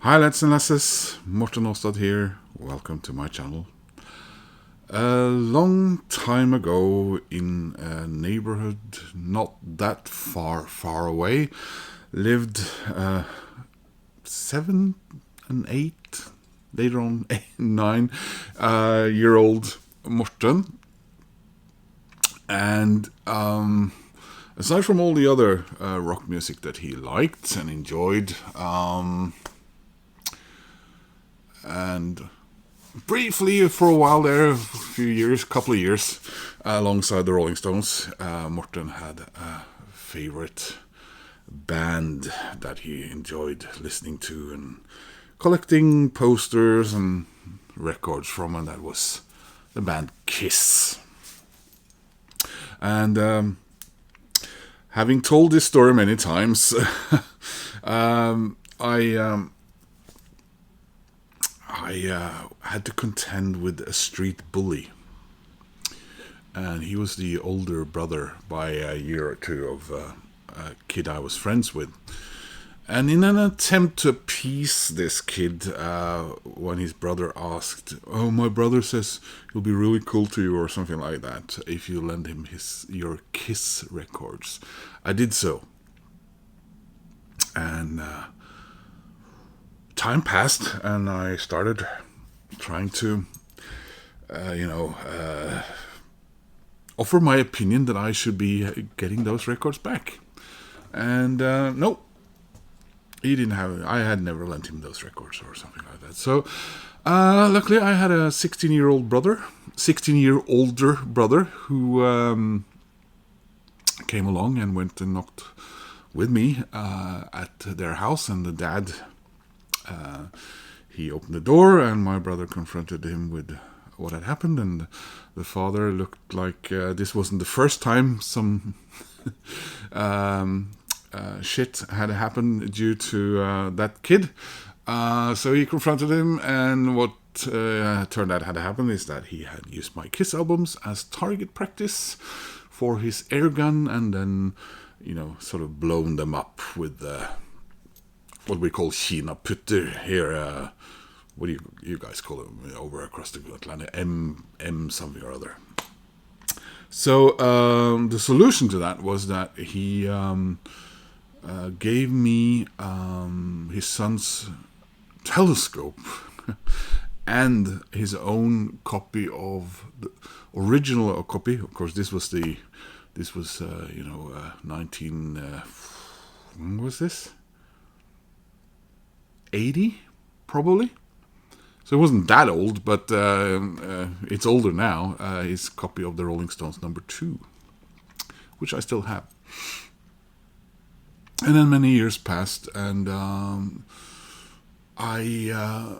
Hi lads and lasses, Morten Aastad here. Welcome to my channel. A long time ago, in a neighborhood not that far away, lived 7 and 8, later on 9-year-old Morten. And aside from all the other rock music that he liked and enjoyed, and briefly for a while there, a couple of years, alongside the Rolling Stones, Morten had a favorite band that he enjoyed listening to and collecting posters and records from, and that was the band Kiss. And having told this story many times, I had to contend with a street bully, and he was the older brother by a year or two of a kid I was friends with. And in an attempt to appease this kid, when his brother asked, "Oh, my brother says he'll be really cool to you," or something like that, if you lend him your Kiss records, I did so. And time passed, and I started trying to, offer my opinion that I should be getting those records back. And no, he didn't have. I had never lent him those records or something like that. So luckily, I had a 16-year-older brother, who came along and went and knocked with me at their house, and the dad. He opened the door, and my brother confronted him with what had happened, and the father looked like this wasn't the first time some shit had happened due to that kid. So he confronted him, and what turned out had happened is that he had used my Kiss albums as target practice for his air gun, and then, sort of blown them up with what we call Kina putter here. What do you guys call them over across the Atlantic? M something or other. So the solution to that was that he gave me his son's telescope and his own copy of the original copy. Of course, this was 19. When was this? 80, probably. So it wasn't that old, but it's older now. His copy of the Rolling Stones #2, which I still have. And then many years passed, and I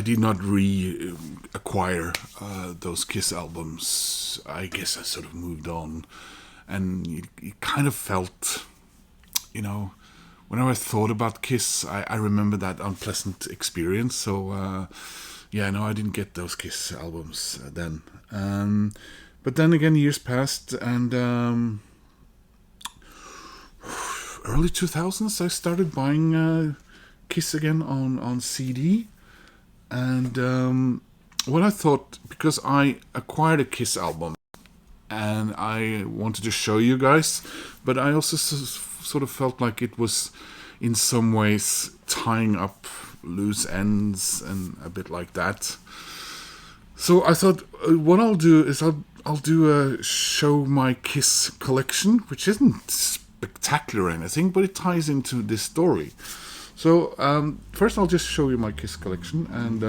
did not reacquire those Kiss albums. I guess I sort of moved on, and it kind of felt, whenever I thought about Kiss, I remember that unpleasant experience. So, I didn't get those Kiss albums then. But then again, years passed, and early 2000s, I started buying Kiss again on CD. And what I thought, because I acquired a Kiss album, and I wanted to show you guys, but I also sort of felt like it was in some ways tying up loose ends and a bit like that. So I thought what I'll do is I'll do a show my Kiss collection, which isn't spectacular or anything, but it ties into this story. So first I'll just show you my Kiss collection, and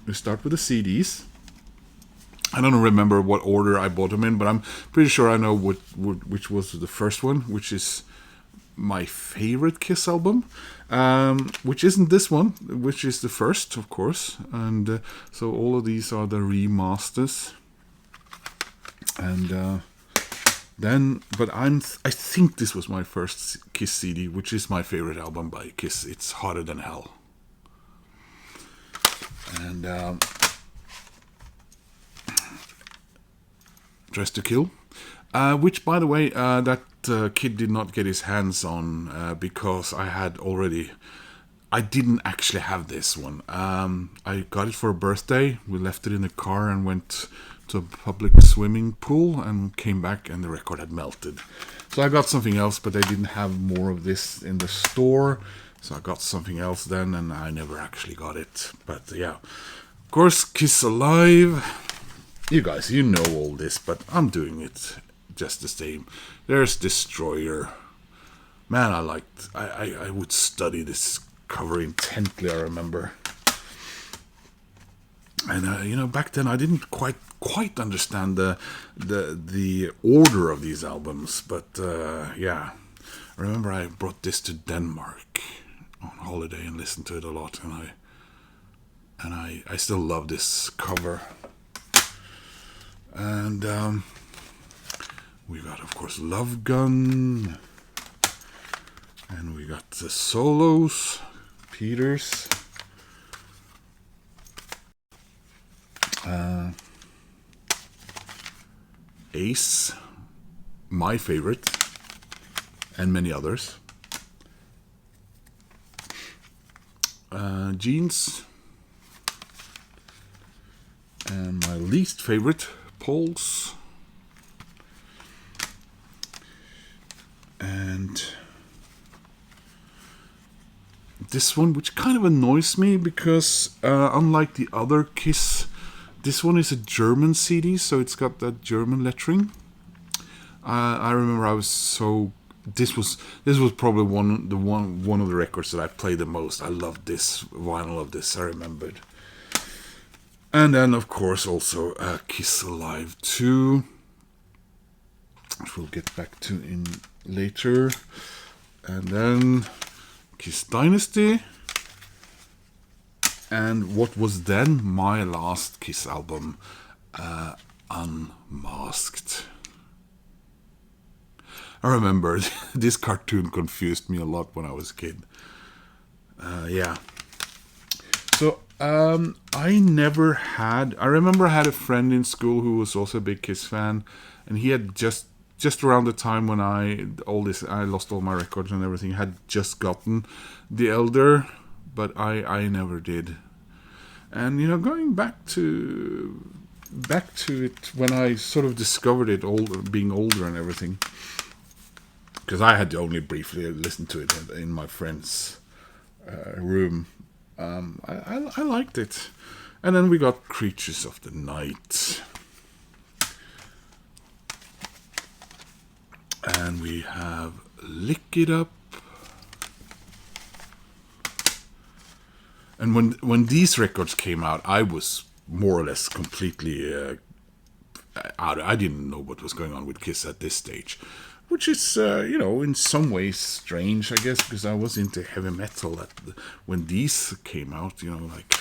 we start with the CDs. I don't remember what order I bought them in, but I'm pretty sure I know which was the first one, which is my favorite Kiss album, which isn't this one, which is the first, of course. And so all of these are the remasters. And I think this was my first Kiss CD, which is my favorite album by Kiss. It's Hotter Than Hell. And Dress to Kill. Which, by the way, that kid did not get his hands on because I didn't actually have this one. I got it for a birthday. We left it in the car and went to a public swimming pool and came back and the record had melted. So I got something else, but they didn't have more of this in the store. So I got something else then, and I never actually got it. But yeah, of course, Kiss Alive. You guys, you know all this, but I'm doing it just the same. There's Destroyer. Man, I would study this cover intently, I remember. And back then I didn't quite understand the order of these albums, but yeah, I remember I brought this to Denmark on holiday and listened to it a lot, and I still love this cover. And we got, of course, Love Gun, and we got the solos, Peters. Ace, my favorite, and many others. Jeans, and my least favorite, Poles. And this one, which kind of annoys me because unlike the other Kiss, this one is a German CD, so it's got that German lettering. I remember I was so... This was probably one of the records that I played the most. I loved this vinyl of this, I remembered. And then, of course, also Kiss Alive 2, which we'll get back to in later. And then Kiss Dynasty. And what was then my last Kiss album, Unmasked. I remember this cartoon confused me a lot when I was a kid. Yeah. So I remember I had a friend in school who was also a big Kiss fan, and he had just around the time when I lost all my records and everything, had just gotten The Elder, but I never did. And going back to it when I sort of discovered it, being older and everything, because I had to only briefly listen to it in my friend's room. I liked it. And then we got Creatures of the Night. And we have Lick It Up. And when these records came out, I was more or less completely out. I didn't know what was going on with Kiss at this stage. Which is, in some ways strange, I guess, because I was into heavy metal when these came out, like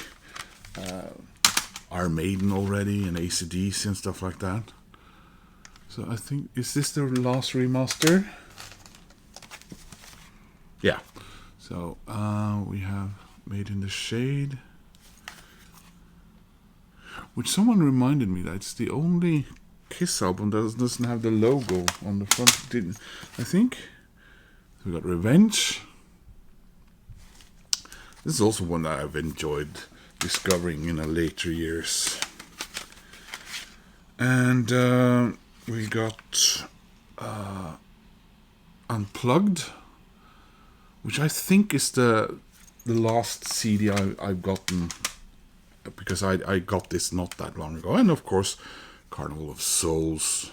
Iron Maiden already and AC/DC and stuff like that. So I think, is this the last remaster? Yeah. So we have Made in the Shade, which someone reminded me that it's the only Kiss album that doesn't have the logo on the front. I think. We got Revenge. This is also one that I've enjoyed discovering in later years. And we got Unplugged, which I think is the last CD I've gotten, because I got this not that long ago. And of course, Carnival of Souls.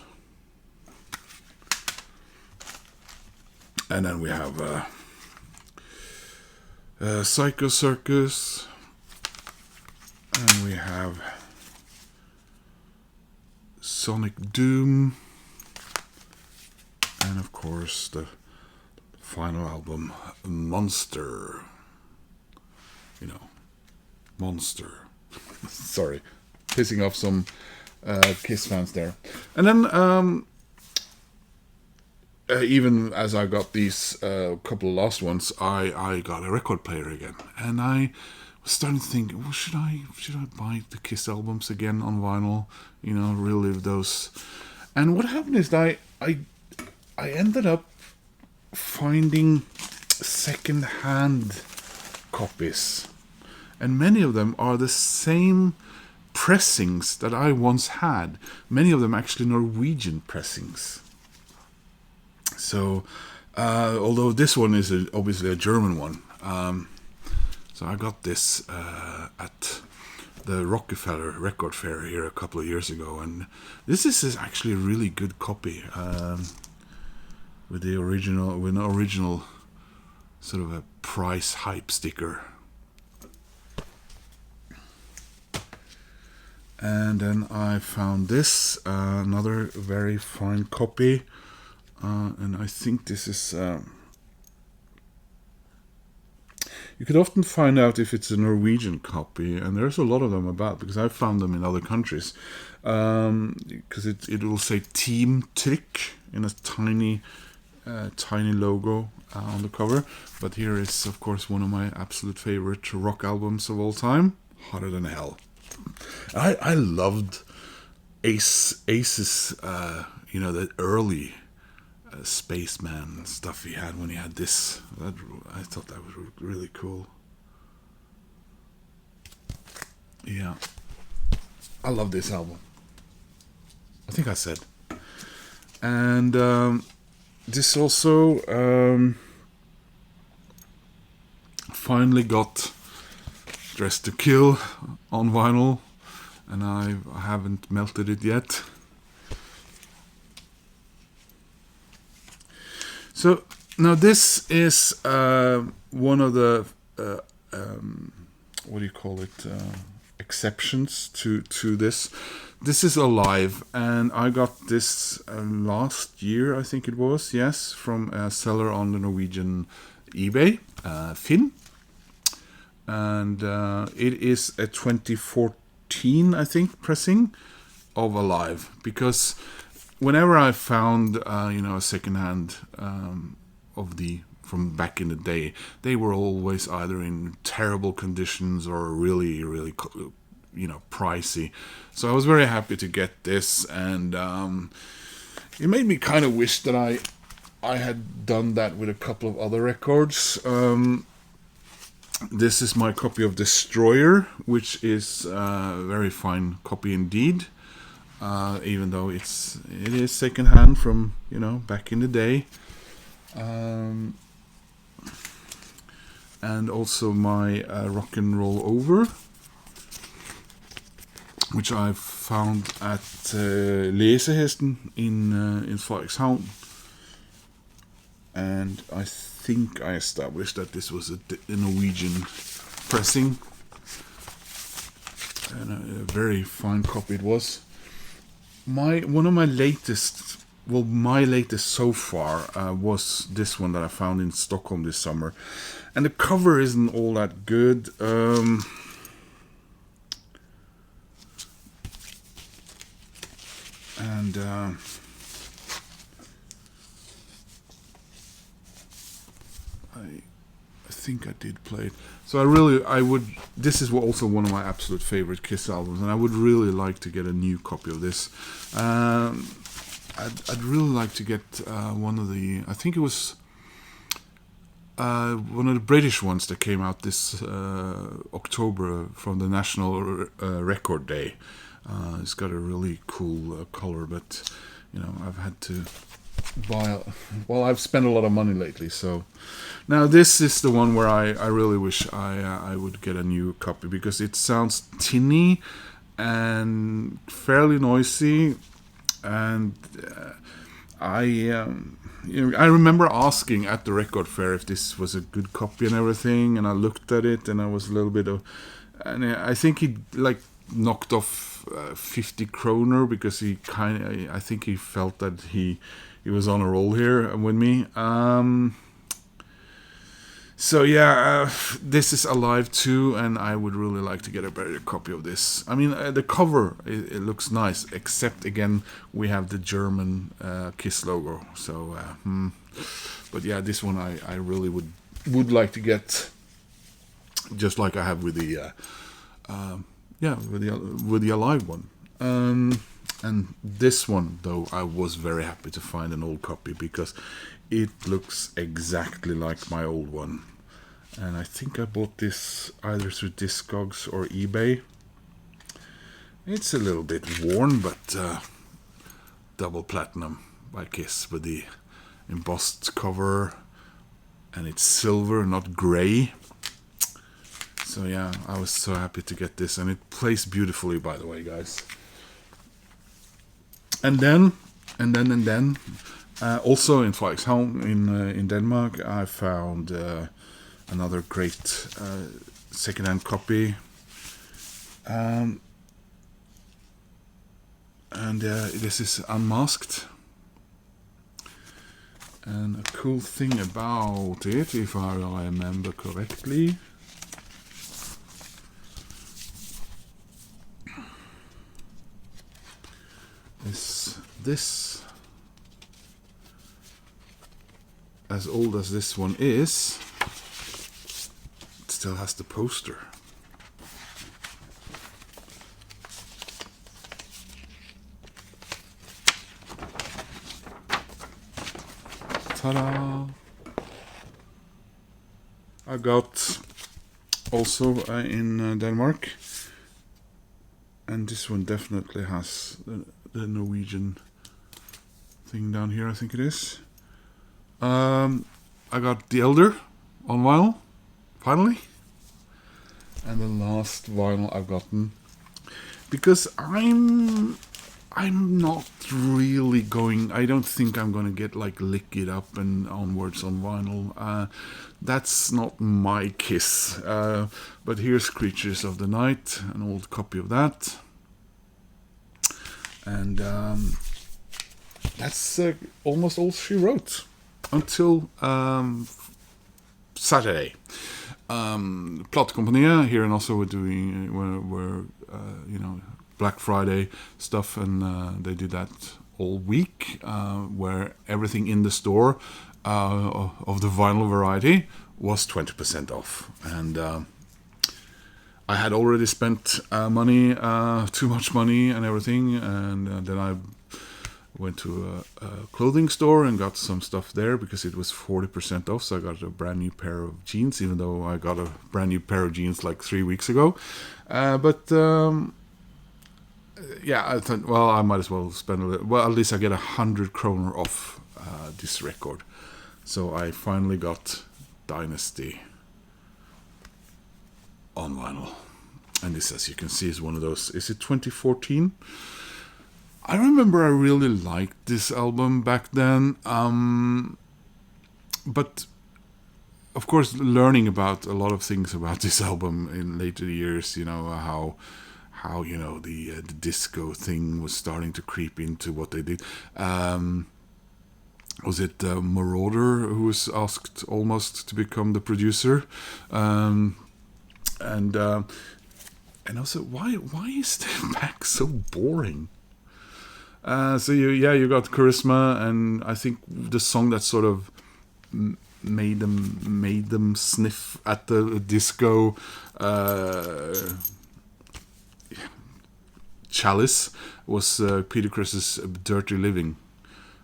And then we have Psycho Circus. And we have Sonic Doom. And of course the final album, Monster. Monster. Sorry, pissing off some Kiss fans there. And then even as I got these couple of last ones, I got a record player again, and I was starting to think, well, should I buy the Kiss albums again on vinyl? Relive those. And what happened is that I I ended up finding second-hand copies, and many of them are the same pressings that I once had. Many of them actually Norwegian pressings. So, although this one is obviously a German one, so I got this at the Rockefeller Record Fair here a couple of years ago, and this is actually a really good copy with an original sort of a price hype sticker. And then I found this, another very fine copy, and I think this is. You could often find out if it's a Norwegian copy, and there's a lot of them about because I found them in other countries. Because it will say Team Trick in a tiny logo on the cover. But here is, of course, one of my absolute favorite rock albums of all time, Hotter Than Hell. I loved Ace's, the early spaceman stuff he had when he had this. I thought that was really cool. Yeah, I love this album. I think I said. And this also finally got Dressed to Kill on vinyl, and I haven't melted it yet. So now this is one of the what do you call it? Exceptions to this. This is Alive, and I got this last year, I think it was. Yes, from a seller on the Norwegian eBay, Finn, and it is a 2014, I think, pressing of Alive, because whenever I found, a secondhand from back in the day, they were always either in terrible conditions or really, really, pricey. So I was very happy to get this, and it made me kind of wish that I had done that with a couple of other records. This is my copy of Destroyer, which is a very fine copy indeed. Even though it is secondhand from back in the day, and also my Rock and Roll Over, which I found at Lesehesten in Frederikshavn, and I think I established that this was a Norwegian pressing, and a very fine copy it was. One of my latest so far was this one that I found in Stockholm this summer, and the cover isn't all that good. I think I did play it. So this is also one of my absolute favorite Kiss albums, and I would really like to get a new copy of this. I'd really like to get one of the, I think it was one of the British ones that came out this October from the National Record Day. It's got a really cool color, but I've had to buy. Well, I've spent a lot of money lately, so now this is the one where I really wish I would get a new copy, because it sounds tinny and fairly noisy, and I remember asking at the record fair if this was a good copy and everything, and I looked at it and I was a little bit of, and I think he knocked off 50 kroner because I think he felt that he was on a roll here with me. So yeah, this is Alive too, and I would really like to get a better copy of this. I mean, the cover, it looks nice, except again we have the German Kiss logo. So, but yeah, this one I really would like to get, just like I have with the with the Alive one. And this one, though, I was very happy to find an old copy because it looks exactly like my old one. And I think I bought this either through Discogs or eBay. It's a little bit worn, but double platinum by Kiss with the embossed cover, and it's silver, not gray. So yeah, I was so happy to get this, and it plays beautifully, by the way, guys. And then, also in Frederikshavn in Denmark, I found another great second-hand copy. And this is unmasked. And a cool thing about it, if I remember correctly, is this, as old as this one is, it still has the poster. Ta-da! I got also in Denmark, and this one definitely has the Norwegian thing down here, I think it is. I got The Elder on vinyl, finally. And the last vinyl I've gotten, because I'm not really going, I don't think I'm going to get like Lick It Up and onwards on vinyl. That's not my Kiss. But here's Creatures of the Night, an old copy of that. And that's almost all she wrote until Saturday. Platekompaniet here in Oslo were doing Black Friday stuff, and they did that all week, where everything in the store of the vinyl variety was 20% off. And I had already spent money, too much money and everything, and then I went to a clothing store and got some stuff there because it was 40% off. So I got a brand new pair of jeans, even though I got a brand new pair of jeans like 3 weeks ago. Yeah, I thought, well, I might as well spend a little. Well, at least I get 100 kroner off this record. So I finally got Dynasty on vinyl. And this, as you can see, is one of those. Is it 2014? I remember I really liked this album back then. But of course, learning about a lot of things about this album in later years, how the disco thing was starting to creep into what they did. Was it Marauder who was asked almost to become the producer? And also, why is their back so boring? So you got Charisma, and I think the song that sort of made them sniff at the disco chalice was Peter Criss's Dirty Living.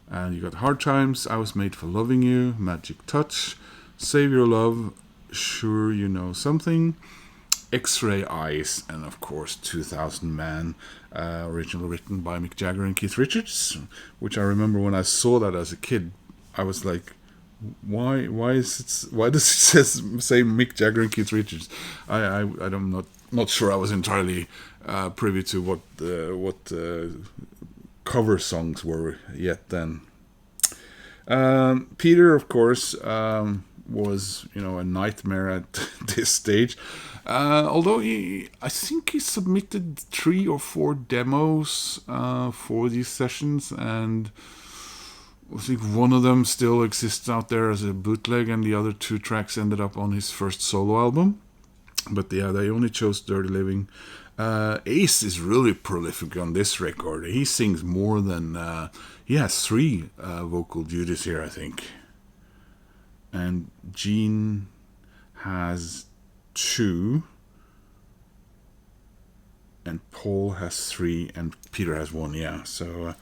And you got Hard Times, I Was Made for Loving You, Magic Touch, Save Your Love, Sure You Know Something, X-Ray Eyes, and of course 2000 Man, originally written by Mick Jagger and Keith Richards, which I remember when I saw that as a kid, I was like, why does it say Mick Jagger and Keith Richards? I'm not sure I was entirely privy to what cover songs were yet then. Peter, of course, was a nightmare at this stage. Although I think he submitted 3 or 4 demos for these sessions, and I think one of them still exists out there as a bootleg, and the other 2 tracks ended up on his first solo album. But yeah, they only chose Dirty Living. Ace is really prolific on this record. He sings more than... he has 3 vocal duties here, I think. And Gene has 2. and Paul has 3, and Peter has 1. Yeah, so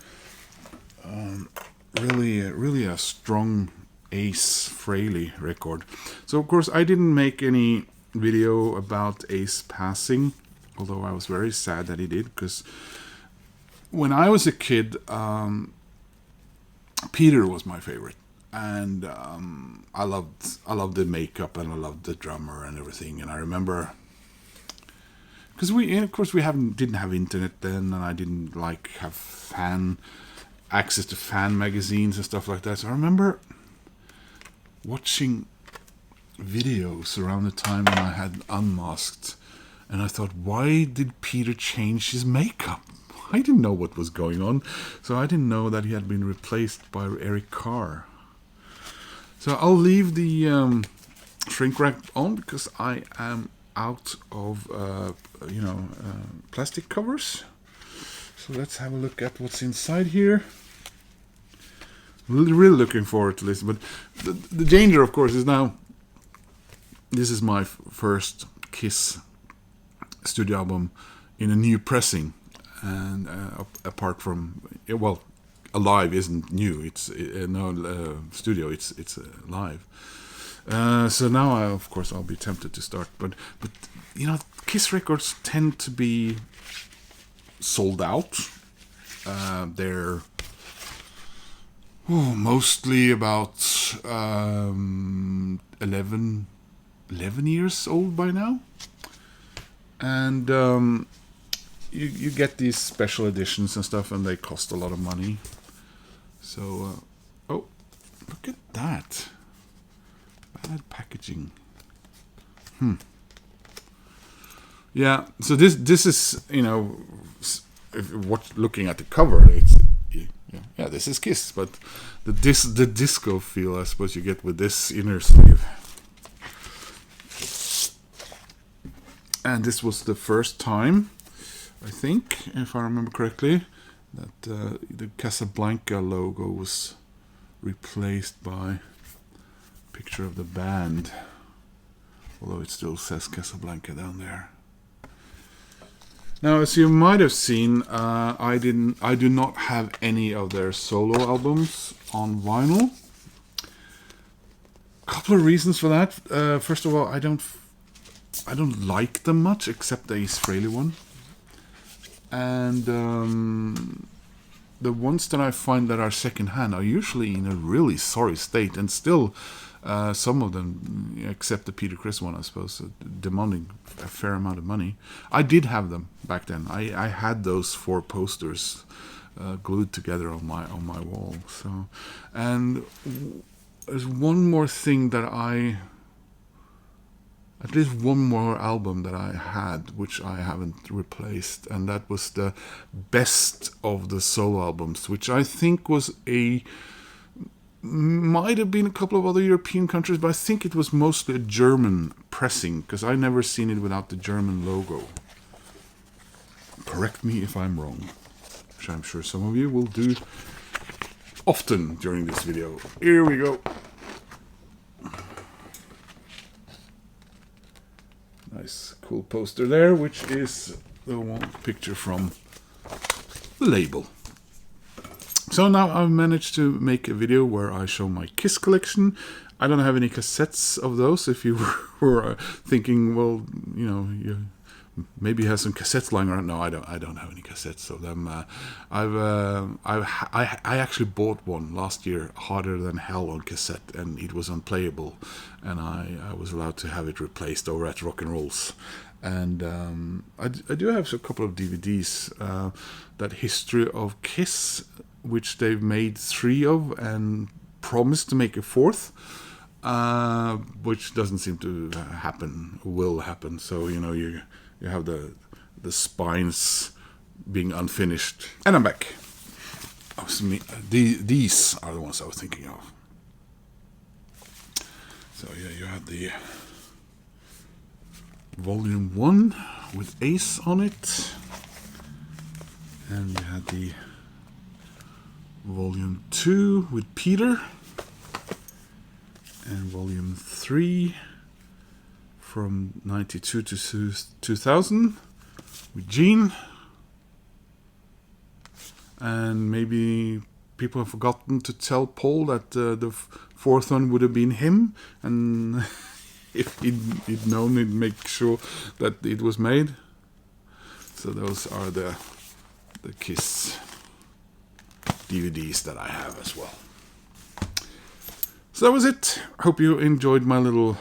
really a strong Ace Frehley record. So of course I didn't make any video about Ace passing, although I was very sad that he did, because when I was a kid, Peter was my favorite, and I loved the makeup, and I loved the drummer and everything. And I remember, because of course we didn't have internet then, and I didn't have access to fan magazines and stuff like that. So I remember watching videos around the time when I had Unmasked, and I thought, why did Peter change his makeup? I didn't know what was going on, so I didn't know that he had been replaced by Eric Carr. So I'll leave the shrink wrap on, because I am out of plastic covers. So let's have a look at what's inside here. Really looking forward to this, but the danger, of course, is now this is my first Kiss studio album in a new pressing. And apart from, well, Alive isn't new. It's studio. It's live. So now, of course, I'll be tempted to start. But Kiss records tend to be sold out. They're mostly about 11 years old by now, and you get these special editions and stuff, and they cost a lot of money. So, oh, look at that. Bad packaging. Yeah, so this is, looking at the cover, it's, yeah, this is Kiss, but the disco feel, I suppose, you get with this inner sleeve. And this was the first time, I think, if I remember correctly, that the Casablanca logo was replaced by a picture of the band, although it still says Casablanca down there. Now, as you might have seen, I do not have any of their solo albums on vinyl. A couple of reasons for that. First of all, I don't like them much, except the Ace Frehley one. And the ones that I find that are secondhand are usually in a really sorry state, and still some of them, except the Peter Criss one, I suppose, demanding a fair amount of money. I did have them back then. I had those 4 posters glued together on my wall. So, and there's one more thing that at least one more album that I had, which I haven't replaced, and that was the best of the solo albums, which I think might have been a couple of other European countries, but I think it was mostly a German pressing, because I never seen it without the German logo. Correct me if I'm wrong, which I'm sure some of you will do often during this video. Here we go. Nice, cool poster there, which is the one picture from the label. So now I've managed to make a video where I show my Kiss collection. I don't have any cassettes of those. If you were thinking, well, you maybe have some cassettes lying around. No, I don't have any cassettes of them. I actually bought one last year, Harder Than Hell, on cassette, and it was unplayable, and I was allowed to have it replaced over at Rock and Rolls. And I do have a couple of DVDs, that History of Kiss, which they've made 3 of and promised to make a 4th, which doesn't seem to will happen. So you have the spines being unfinished. And I'm back. These are the ones I was thinking of. So yeah, you had the Volume 1 with Ace on it, and you had the Volume 2 with Peter, and Volume 3 from 92 to 2000 with Gene. And maybe people have forgotten to tell Paul that the fourth one would have been him, and if he'd known, he'd make sure that it was made. So those are the Kiss DVDs that I have as well. So that was it. Hope you enjoyed my little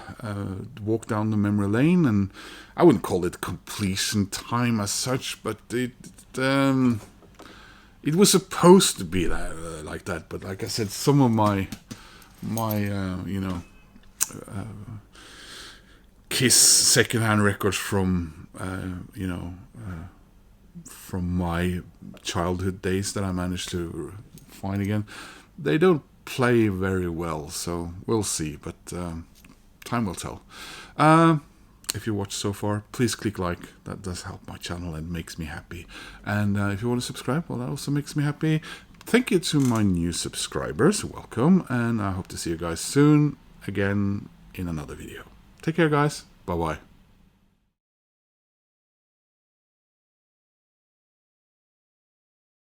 walk down the memory lane, and I wouldn't call it completion time as such, but it was supposed to be like that. But like I said, some of my Kiss secondhand records from from my childhood days that I managed to find again, they don't play very well, so we'll see, but time will tell. If you watched so far, please click like. That does help my channel and makes me happy. And if you want to subscribe, well, that also makes me happy. Thank you to my new subscribers. Welcome, and I hope to see you guys soon again in another video. Take care, guys. Bye-bye.